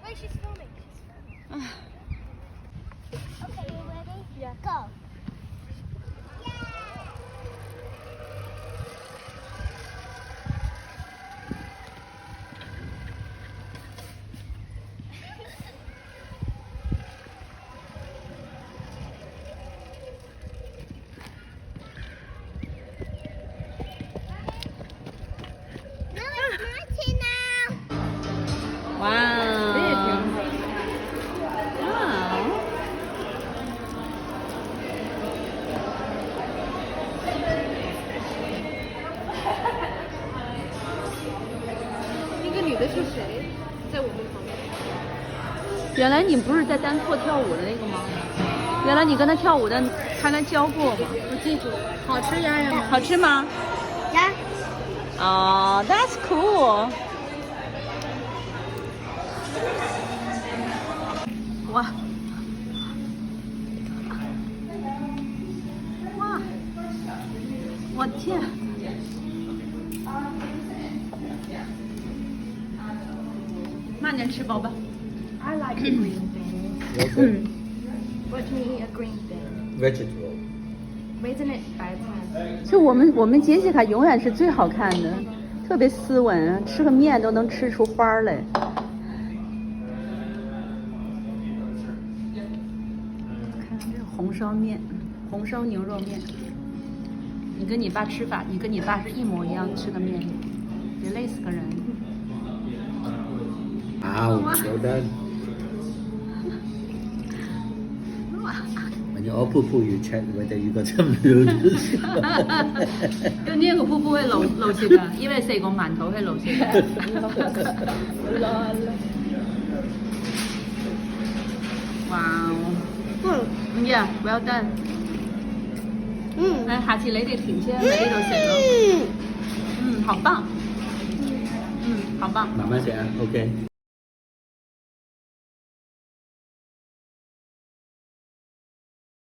Wait, she's filming. Okay, you ready? Yeah. Go. Wow. Wow. 那个女的是谁？在我们旁边。原来你不是在丹佛跳舞的那个吗？原来你跟他跳舞的，他来教过吗？我记住了，好吃鸭呀吗？好吃吗？ Yeah. Oh, that's cool. 哇！哇！我天！慢点吃，宝宝。 I like the green thing. Hmm. What do you mean a green thing? Vegetable. Isn't it bad? 就我们杰西卡永远是最好看的，特别斯文，吃个面都能吃出花儿来。看这个红烧面，红烧牛肉面。你跟你爸吃法，你跟你爸是一模一样吃个面，别累死个人。 Wow, well done. When you all poo, you check whether you got some noodles. 因為呢一個鋪鋪係老切㗎，因為四個饅頭係老切㗎。哇哦！Yeah, well done。誒，下次你哋停車喺呢度食咯。好棒。好棒。慢慢食啊，OK。